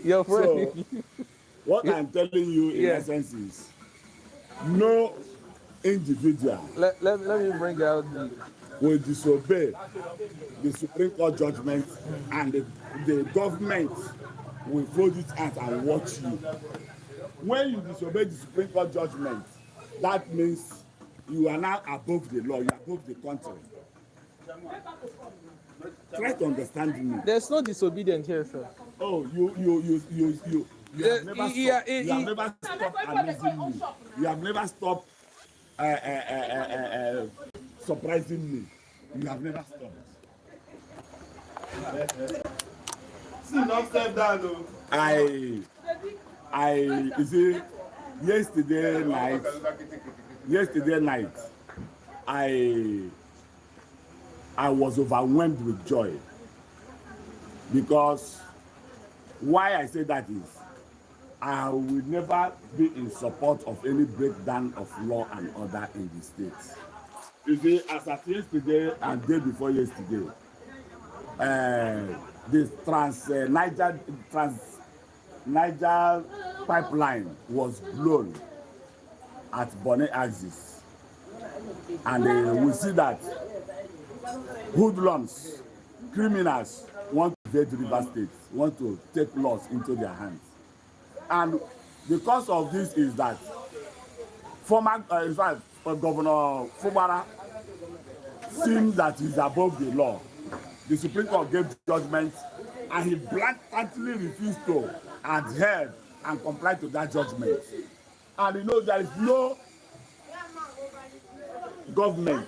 Your friend. So, what I'm telling you in essence is, no individual let me bring out the. will disobey the Supreme Court judgment, and the government will fold its hands and watch you. When you disobey the Supreme Court judgment, that means you are now above the law, you are above the country. Try to understand me. There's no disobedience here, sir. Oh, you have never stopped. You have never stopped amazing me. You have never stopped surprising me. You have never stopped. See, not step down, though. You see, yesterday night, I was overwhelmed with joy, because why I say that is, I will never be in support of any breakdown of law and order in the state. You see, as at yesterday and day before yesterday, this Niger pipeline was blown at Bonny axis, and we see that hoodlums, criminals want to invade River State, want to take laws into their hands. And the cause of this is that former Governor Fubara seems that he's above the law. The Supreme Court gave judgment, and he blatantly refused to adhere and comply to that judgment. And you know, there is no government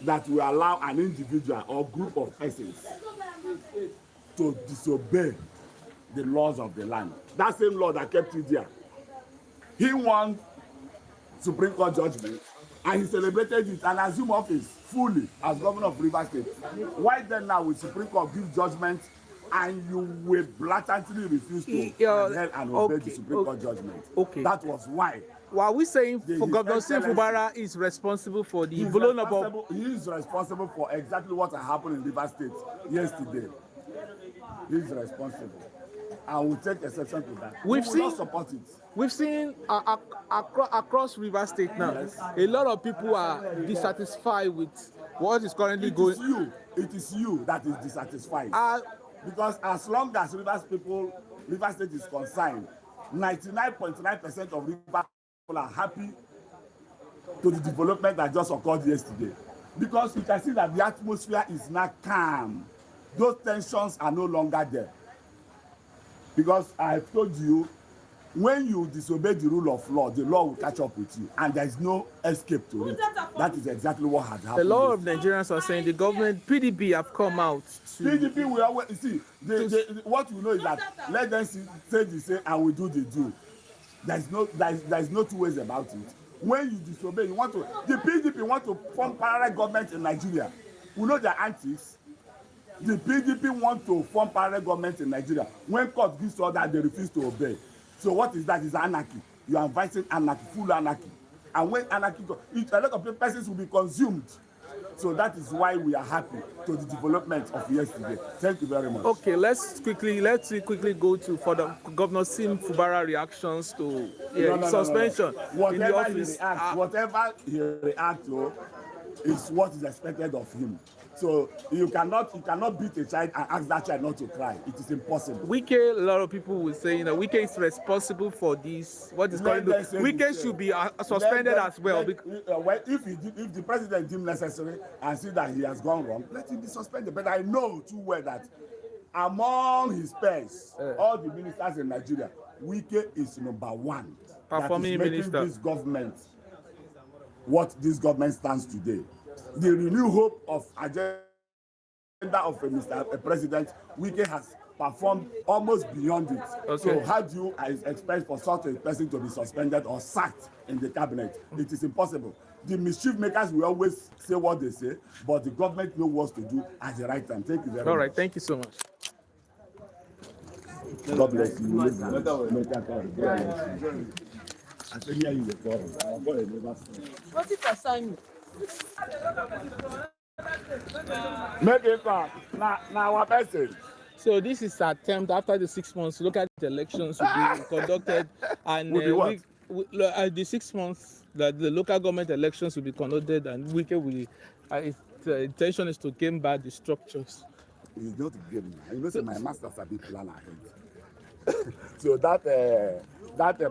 that will allow an individual or group of persons to disobey the laws of the land. That same law that kept it there. He won Supreme Court judgment, and he celebrated it and assumed office fully as governor of River State. Why then now will Supreme Court give judgment and you will blatantly refuse to adhere and obey the Supreme Court judgment? Okay. That was why. Well, are we saying for Governor Sim Fubara is responsible for the blowing up of... He is responsible for exactly what happened in River State yesterday. He is responsible. I will take exception to that. We will not support it. We've seen across River State now, a lot of people are dissatisfied with what is currently going. It is you that is dissatisfied. Because as long as River State is concerned, 99.9% of River people are happy to the development that just occurred yesterday. Because you can see that the atmosphere is now calm. Those tensions are no longer there. Because I have told you, when you disobey the rule of law, the law will catch up with you, and there is no escape to it. That is exactly what had happened. A lot of Nigerians are saying the government, PDP, have come out to... PDP will always, see, what you know is that let them say the same and we do the do. There is no two ways about it. When you disobey, the PDP want to form parallel government in Nigeria. We know their antics. The PDP want to form parallel government in Nigeria. When court gives order, they refuse to obey. So what is that? Is anarchy. You are inviting anarchy, full anarchy. And when anarchy goes, a lot of persons will be consumed. So that is why we are happy to the development of yesterday. Thank you very much. Okay, let's quickly go to for the Governor Sim Fubara reactions to suspension in the office. Whatever he reacts to is what is expected of him. So you cannot beat a child and ask that child not to cry. It is impossible. Wike, a lot of people will say, Wike is responsible for this. What is going on? Wike should be suspended as well. If the president deemed necessary and see that he has gone wrong, let him be suspended. But I know too well that among his peers, all the ministers in Nigeria, Wike is number one. Performing minister. This government, what this government stands today. The renewed hope of agenda of a president, Wike has performed almost beyond it. Okay. So how do you expect for such a person to be suspended or sacked in the cabinet? It is impossible. The mischief makers will always say what they say, but the government knows what to do at the right time. Thank you very much. All right, thank you so much. God bless you. I think here is the forum. What if I sign you? Make it fast. Now our person. So this is attempt after the 6 months local elections will be conducted, and Will be what? the 6 months that the local government elections will be conducted, and Wike will. Its intention is to gain back the structures. It's not game. You know, say my masters have been planned ahead. So that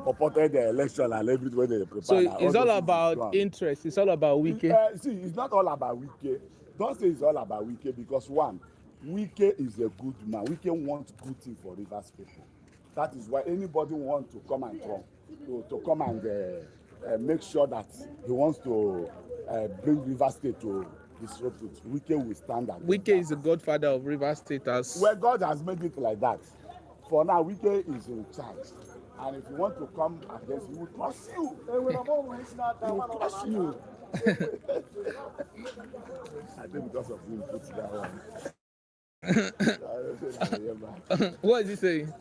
purported election and everything when they prepare. So it's all about interest. It's all about Wike. See, it's not all about Wike. Don't say it's all about Wike, because one, Wike is a good man. Wike wants good thing for Rivers people. That is why anybody wants to come and to come and make sure that he wants to bring Rivers State to disrupt it. Wike will stand against Wike that. is the godfather of Rivers State. As Well, God has made it like that. For now, Wike is in charge. And if you want to come against, he will crush you. He will crush you. I think because of him, put that one. what is he saying?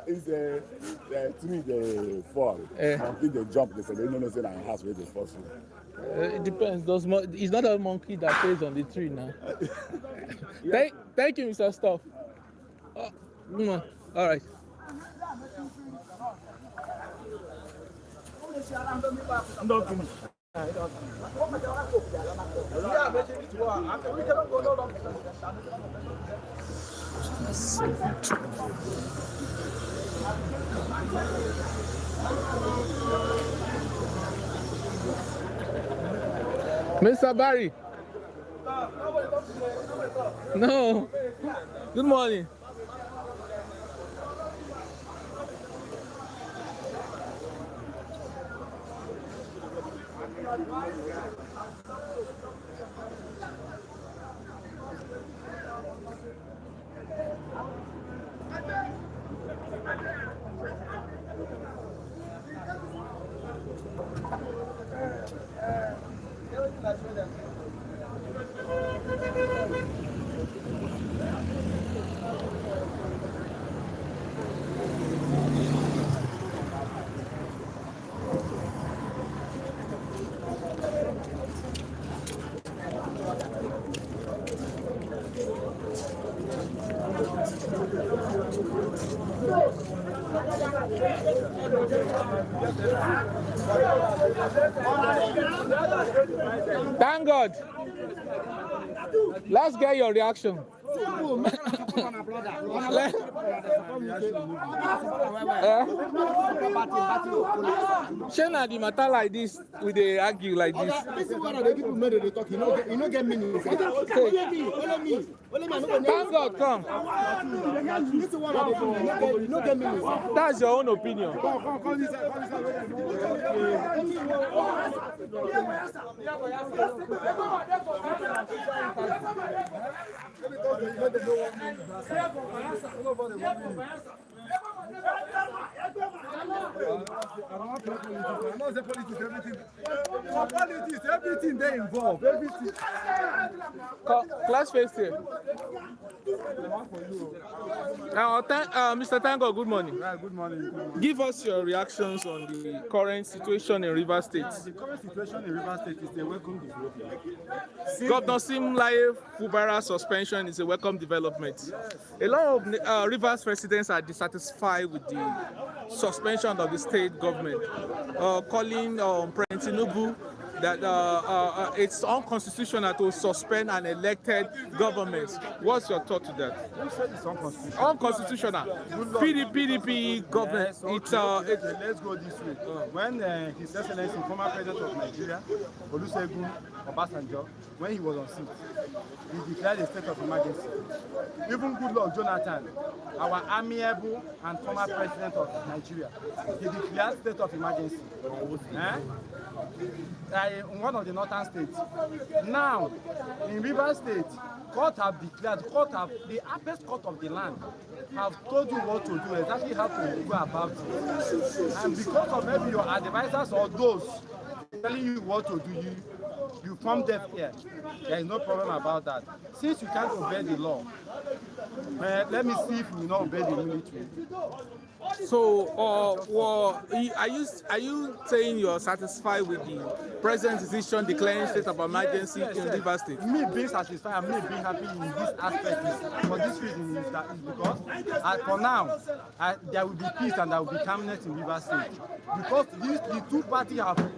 It's a tree they fall. Monkey they jump. They say they don't know say na house where they fall. It depends. It's not a monkey that stays on the tree now. Thank you, Mr. Stuff. All right. Mr. Barry. No. Good morning. Thank God. Let's get your reaction. Shana, the matter like this, we they argue like this. This is what the people made they talk. You know, get meaning. Thank God, come. This is what they do. You know, get meaning. That's your own opinion. Everything they involve. Everything. Class face here. Mr. Tango, good morning. Right, good morning. Give us your reactions on the current situation in Rivers State. The current situation in Rivers State is a welcome development. Governor Simlaye Fubara suspension is a welcome development. A lot of Rivers residents are dissatisfied with the suspension of the state government, calling President Tinubu that it's unconstitutional to suspend an elected government. What's your thought to that? Who said it's unconstitutional? Unconstitutional. PDP government. Yes, let's go this way. When His Excellency, former President of Nigeria, Olusegun Obasanjo, when he was on seat, he declared a state of emergency. Even Goodluck Jonathan, our amiable and former President of Nigeria, he declared state of emergency. In one of the northern states. Now, in Rivers State, court have declared, the highest court of the land have told you what to do, exactly how to go about it. And because of maybe your advisors or those telling you what to do, you form deaf ear. There is no problem about that. Since you can't obey the law, let me see if you will not obey the military. So, well, are you saying you're satisfied with the president's decision declaring state of emergency in Rivers State? Me being satisfied and me being happy in this aspect is, for this reason is because for now there will be peace and there will be calmness in Rivers State, because the two parties have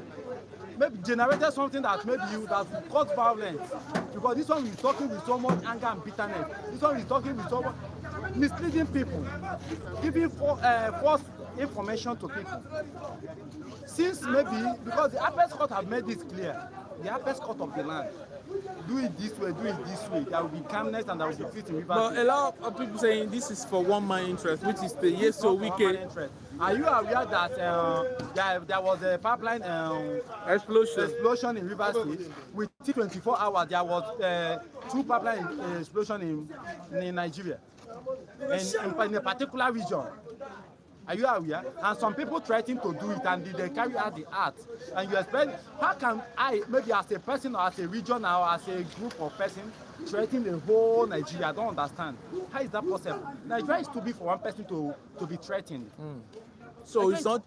maybe generated something that maybe that will cause violence, because this one is talking with so much anger and bitterness. This one is talking with so much misleading people, giving false information to people. Since maybe because the Apex Court have made this clear, the Apex Court of the land, do it this way, there will be calmness and there will be peace in Rivers. But a lot of people saying this is for one man interest, which is the Nyesom Wike. Are you aware that there was a pipeline explosion in Rivers State? Within 24 hours, there was 2 pipeline explosion in Nigeria, in a particular region. Are you aware? And some people threaten to do it, and they carry out the act. And you expect, how can I, maybe as a person or as a region or as a group of persons, threaten the whole Nigeria? I don't understand. How is that possible? Nigeria is too big for one person to be threatened. So it's not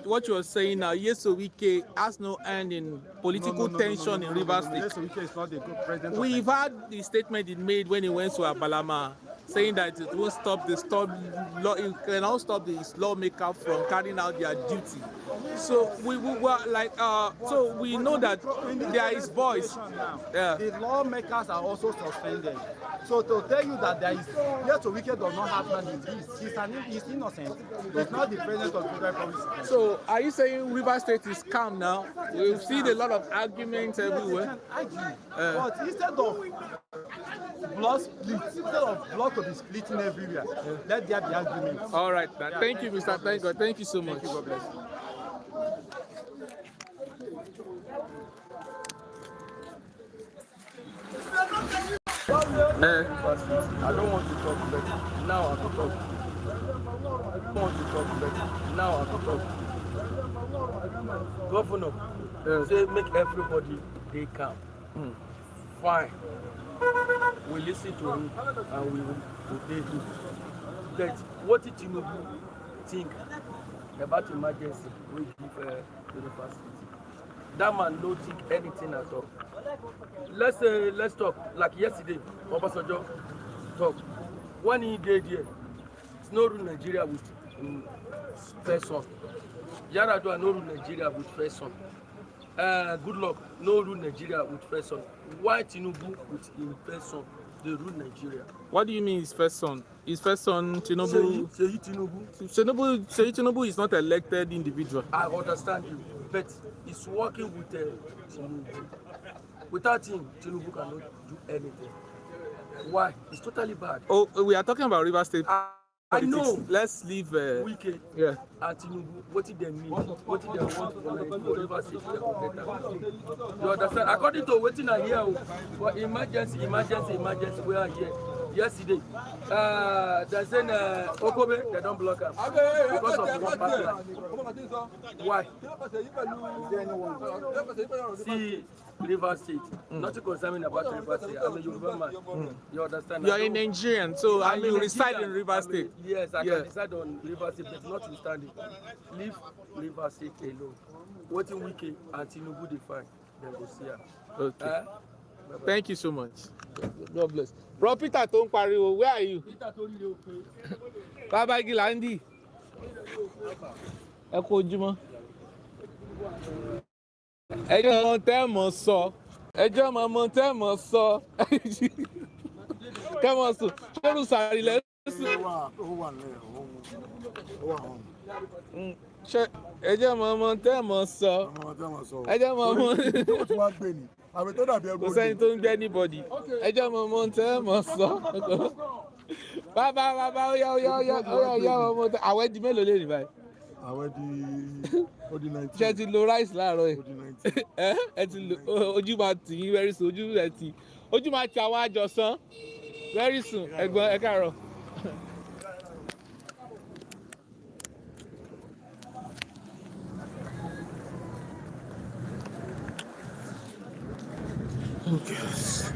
what you are saying now. Nyesom Wike has no end in political tension in Rivers State. Nyesom Wike is not the good president. We've had the statement he made when he went to Abalama, saying that it won't stop law. It cannot stop the lawmaker from carrying out their duty. So we were like, so we know that there is voice. Yeah. The lawmakers are also suspended. So to tell you that there is, Nyesom Wike does not have hand in this, he's innocent. He's not the president of the Federal Republic. So are you saying Rivers State is calm now? We've seen a lot of arguments everywhere. But instead of blood to be splitting everywhere, let there be arguments. All right, thank you, Mr. Thank God. Thank you so much. Thank you, God bless you. I don't want to talk, but now I can talk. I don't want to talk, but now I can talk. Governor, say make everybody they calm. Fine. We listen to him and we will obey him. But what did Tinubu think about emergency we give university? That man don't think anything at all. Let's talk. Like yesterday, Obasanjo talk. When he did here, it's no rule Nigeria with first son. Yar'Adua no rule Nigeria with first son. Good luck, no rule Nigeria with first son. Why Tinubu with his first son? They rule Nigeria. What do you mean his first son? His first son, Tinubu? Seyi Tinubu is not an elected individual. I understand you, but he's working with Tinubu. Without him, Tinubu cannot do anything. Why? It's totally bad. Oh, we are talking about Rivers State. I know. Let's leave. Wike Yeah. and Tinubu, what did they mean? What did they want for Rivers State? You understand? According to what I hear, for emergency, we are here. Yesterday, they said Okobe, they don't block us because of one partner. Why? See, Rivers State, nothing concerning about Rivers State. I'm a Yoruba man. You understand? You are a Nigerian, so and you reside in Rivers State. Yes, I can decide on Rivers State, but notwithstanding, leave Rivers State alone. What in Wike and Tinubu define, then go see her. Okay. Thank you so much. God bless. Bro Peter tó ń pariwo, where are you? Baba Gilandi. Ẹ kú ojúmọ́. Ẹjọ́ ọmọ tẹ́ mọ̀ sọ. Ẹjọ́ ọmọ tẹ́ mọ̀ sọ. Kẹ́mọ̀ sùn. Ṣérù sàrí lẹ́ sùn. Ẹjọ́ ọmọ tẹ́ mọ̀ sọ. Ẹjọ́ ọmọ. Kò sẹ́ni tó ń gbé anybody. Ẹjọ́ ọmọ tẹ́ mọ̀ sọ. Bàbá ó yá ọmọ tẹ́. Àwẹ̀ di mélòó lè rí báyìí? Àwẹ̀ di 19. Ṣé ti lo rice láàárọ̀ yìí? Ẹ ti lo ojú máa tì yín very soon, ojú máa ti àwọn àjọsán very soon. Ẹ̀gbọ́n ẹ káàárọ̀. Okay.